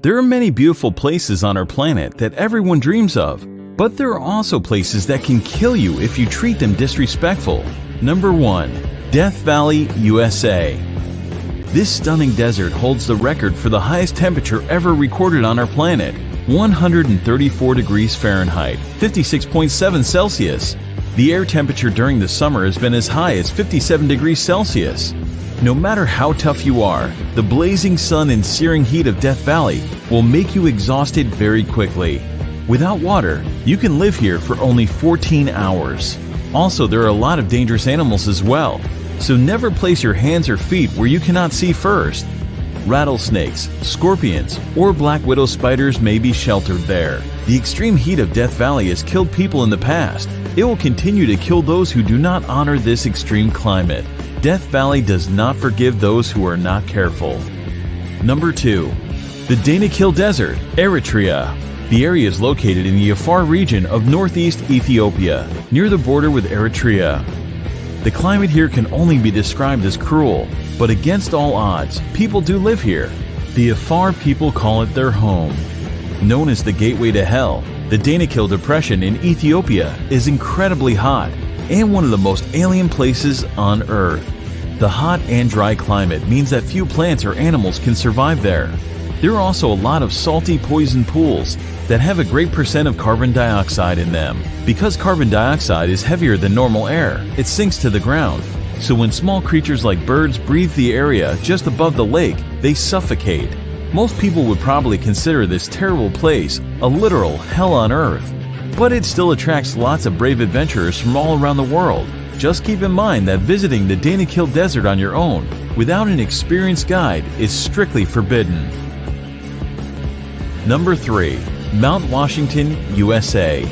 There are many beautiful places on our planet that everyone dreams of, but there are also places that can kill you if you treat them disrespectful. Number 1. Death Valley, USA. This stunning desert holds the record for the highest temperature ever recorded on our planet, 134 degrees Fahrenheit, 56.7 Celsius. The air temperature during the summer has been as high as 57 degrees Celsius. No matter how tough you are, the blazing sun and searing heat of Death Valley will make you exhausted very quickly. Without water, you can live here for only 14 hours. Also, there are a lot of dangerous animals as well, so never place your hands or feet where you cannot see first. Rattlesnakes, scorpions, or black widow spiders may be sheltered there. The extreme heat of Death Valley has killed people in the past. It will continue to kill those who do not honor this extreme climate. Death Valley does not forgive those who are not careful. Number 2. The Danakil Desert, Eritrea. The area is located in the Afar region of northeast Ethiopia, near the border with Eritrea. The climate here can only be described as cruel, but against all odds, people do live here. The Afar people call it their home. Known as the Gateway to Hell, the Danakil Depression in Ethiopia is incredibly hot and one of the most alien places on Earth. The hot and dry climate means that few plants or animals can survive there. There are also a lot of salty poison pools that have a great percent of carbon dioxide in them. Because carbon dioxide is heavier than normal air, it sinks to the ground. So when small creatures like birds breathe the area just above the lake, they suffocate. Most people would probably consider this terrible place a literal hell on earth. But it still attracts lots of brave adventurers from all around the world. Just keep in mind that visiting the Danakil Desert on your own, without an experienced guide, is strictly forbidden. Number 3. Mount Washington, USA.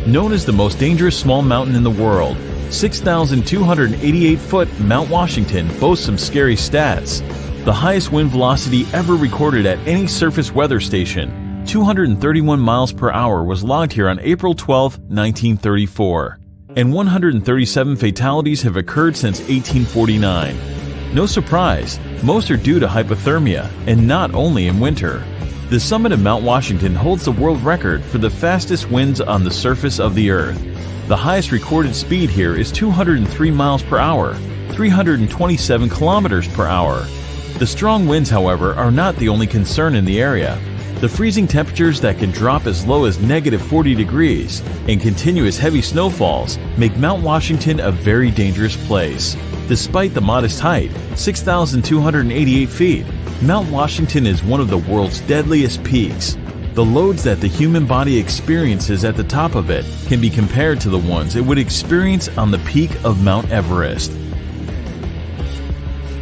Known as the most dangerous small mountain in the world, 6,288-foot Mount Washington boasts some scary stats. The highest wind velocity ever recorded at any surface weather station, 231 miles per hour, was logged here on April 12, 1934, and 137 fatalities have occurred since 1849. No surprise, most are due to hypothermia, and not only in winter. The summit of Mount Washington holds the world record for the fastest winds on the surface of the Earth. The highest recorded speed here is 203 miles per hour, 327 kilometers per hour. The strong winds, however, are not the only concern in the area. The freezing temperatures that can drop as low as -40 degrees and continuous heavy snowfalls make Mount Washington a very dangerous place. Despite the modest height, 6,288 feet, Mount Washington is one of the world's deadliest peaks. The loads that the human body experiences at the top of it can be compared to the ones it would experience on the peak of Mount Everest.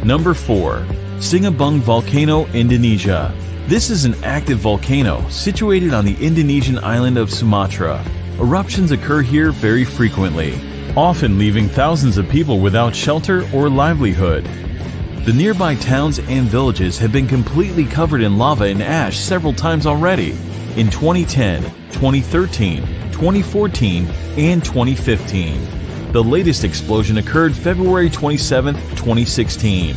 Number 4. Sinabung Volcano, Indonesia. This is an active volcano situated on the Indonesian island of Sumatra. Eruptions occur here very frequently, often leaving thousands of people without shelter or livelihood. The nearby towns and villages have been completely covered in lava and ash several times already, in 2010, 2013, 2014, and 2015. The latest explosion occurred February 27, 2016.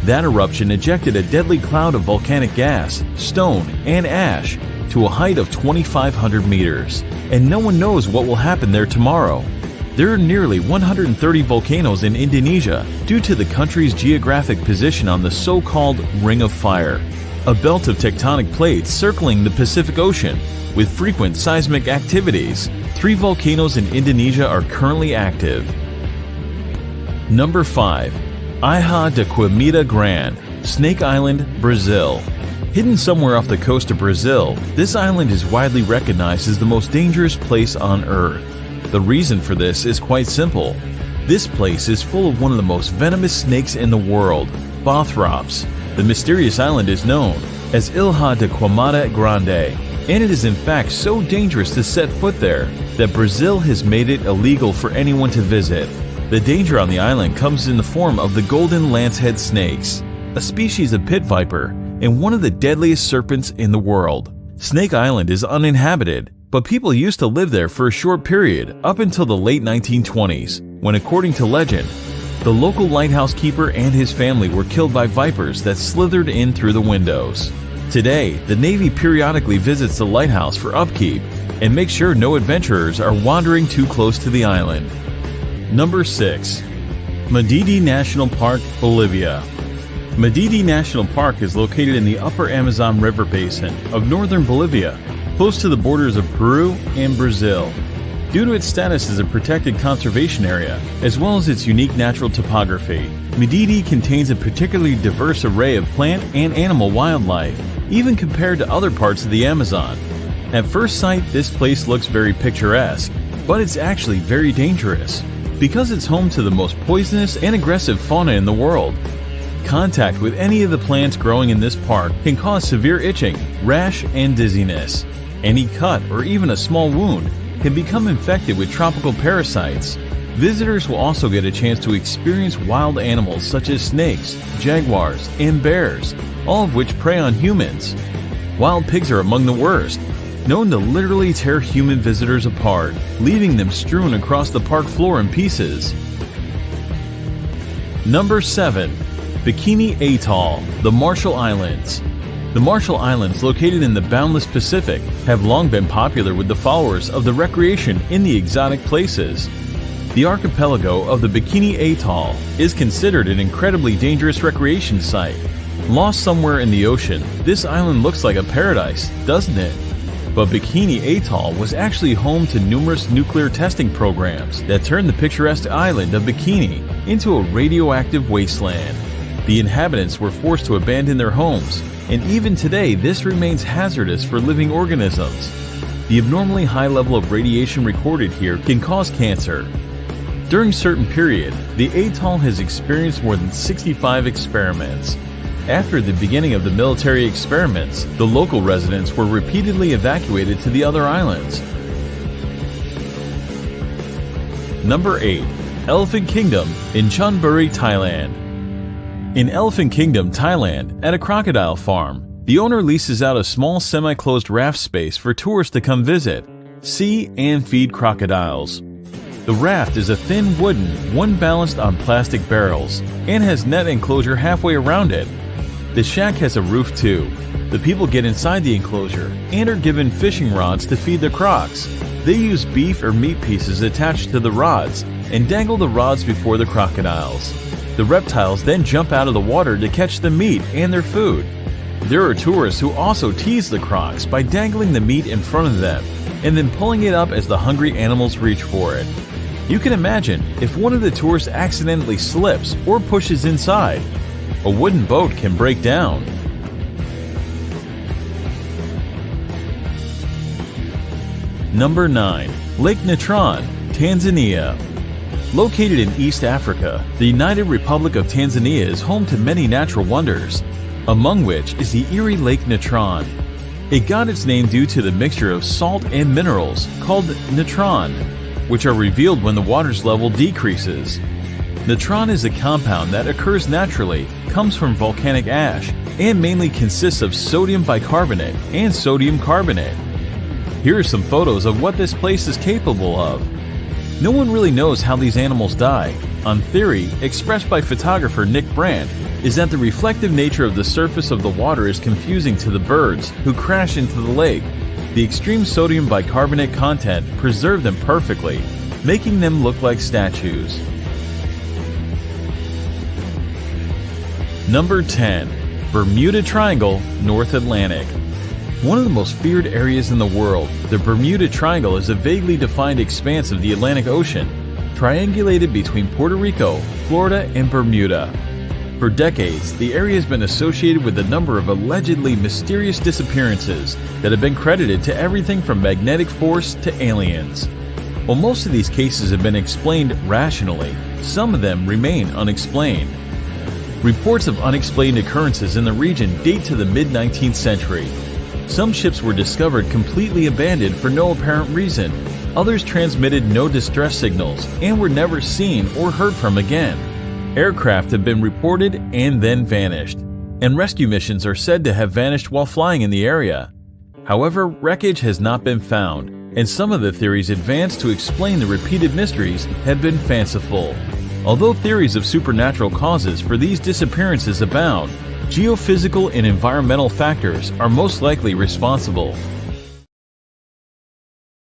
That eruption ejected a deadly cloud of volcanic gas, stone, and ash to a height of 2,500 meters, and no one knows what will happen there tomorrow. There are nearly 130 volcanoes in Indonesia due to the country's geographic position on the so-called Ring of Fire, a belt of tectonic plates circling the Pacific Ocean with frequent seismic activities. 3 volcanoes in Indonesia are currently active. Number 5. Ilha de Queimada Grande, Snake Island, Brazil. Hidden somewhere off the coast of Brazil, this island is widely recognized as the most dangerous place on Earth. The reason for this is quite simple. This place is full of one of the most venomous snakes in the world, Bothrops. The mysterious island is known as Ilha de Queimada Grande, and it is in fact so dangerous to set foot there that Brazil has made it illegal for anyone to visit. The danger on the island comes in the form of the golden lancehead snakes, a species of pit viper and one of the deadliest serpents in the world. Snake Island is uninhabited, but people used to live there for a short period up until the late 1920s, when, according to legend, the local lighthouse keeper and his family were killed by vipers that slithered in through the windows. Today, the Navy periodically visits the lighthouse for upkeep and makes sure no adventurers are wandering too close to the island. Number 6. Madidi National Park, Bolivia. Madidi National Park is located in the upper Amazon River basin of northern Bolivia, close to the borders of Peru and Brazil. Due to its status as a protected conservation area, as well as its unique natural topography, Madidi contains a particularly diverse array of plant and animal wildlife, even compared to other parts of the Amazon. At first sight, this place looks very picturesque, but it's actually very dangerous, because it's home to the most poisonous and aggressive fauna in the world. Contact with any of the plants growing in this park can cause severe itching, rash, and dizziness. Any cut or even a small wound can become infected with tropical parasites. Visitors will also get a chance to experience wild animals such as snakes, jaguars, and bears, all of which prey on humans. Wild pigs are among the worst, known to literally tear human visitors apart, leaving them strewn across the park floor in pieces. Number 7. Bikini Atoll, the Marshall Islands. The Marshall Islands, located in the boundless Pacific, have long been popular with the followers of the recreation in the exotic places. The archipelago of the Bikini Atoll is considered an incredibly dangerous recreation site. Lost somewhere in the ocean, this island looks like a paradise, doesn't it? But Bikini Atoll was actually home to numerous nuclear testing programs that turned the picturesque island of Bikini into a radioactive wasteland. The inhabitants were forced to abandon their homes, and even today this remains hazardous for living organisms. The abnormally high level of radiation recorded here can cause cancer. During certain period, the atoll has experienced more than 65 experiments. After the beginning of the military experiments, the local residents were repeatedly evacuated to the other islands. Number 8. Elephant Kingdom in Chonburi, Thailand. In Elephant Kingdom, Thailand, at a crocodile farm, the owner leases out a small semi-closed raft space for tourists to come visit, see, and feed crocodiles. The raft is a thin wooden, one balanced on plastic barrels, and has net enclosure halfway around it. The shack has a roof too. The people get inside the enclosure and are given fishing rods to feed the crocs. They use beef or meat pieces attached to the rods and dangle the rods before the crocodiles. The reptiles then jump out of the water to catch the meat and their food. There are tourists who also tease the crocs by dangling the meat in front of them and then pulling it up as the hungry animals reach for it. You can imagine if one of the tourists accidentally slips or pushes inside. A wooden boat can break down. Number 9. Lake Natron, Tanzania. Located in East Africa, the United Republic of Tanzania is home to many natural wonders, among which is the Erie Lake Natron. It got its name due to the mixture of salt and minerals called natron, which are revealed when the water's level decreases. Natron is a compound that occurs naturally, comes from volcanic ash, and mainly consists of sodium bicarbonate and sodium carbonate. Here are some photos of what this place is capable of. No one really knows how these animals die. One theory, expressed by photographer Nick Brandt, is that the reflective nature of the surface of the water is confusing to the birds who crash into the lake. The extreme sodium bicarbonate content preserved them perfectly, making them look like statues. Number 10. Bermuda Triangle, North Atlantic. One of the most feared areas in the world, the Bermuda Triangle is a vaguely defined expanse of the Atlantic Ocean, triangulated between Puerto Rico, Florida, and Bermuda. For decades, the area has been associated with a number of allegedly mysterious disappearances that have been credited to everything from magnetic force to aliens. While most of these cases have been explained rationally, some of them remain unexplained. Reports of unexplained occurrences in the region date to the mid-19th century. Some ships were discovered completely abandoned for no apparent reason. Others transmitted no distress signals and were never seen or heard from again. Aircraft have been reported and then vanished, and rescue missions are said to have vanished while flying in the area. However, wreckage has not been found, and some of the theories advanced to explain the repeated mysteries have been fanciful. Although theories of supernatural causes for these disappearances abound, Geophysical and environmental factors are most likely responsible.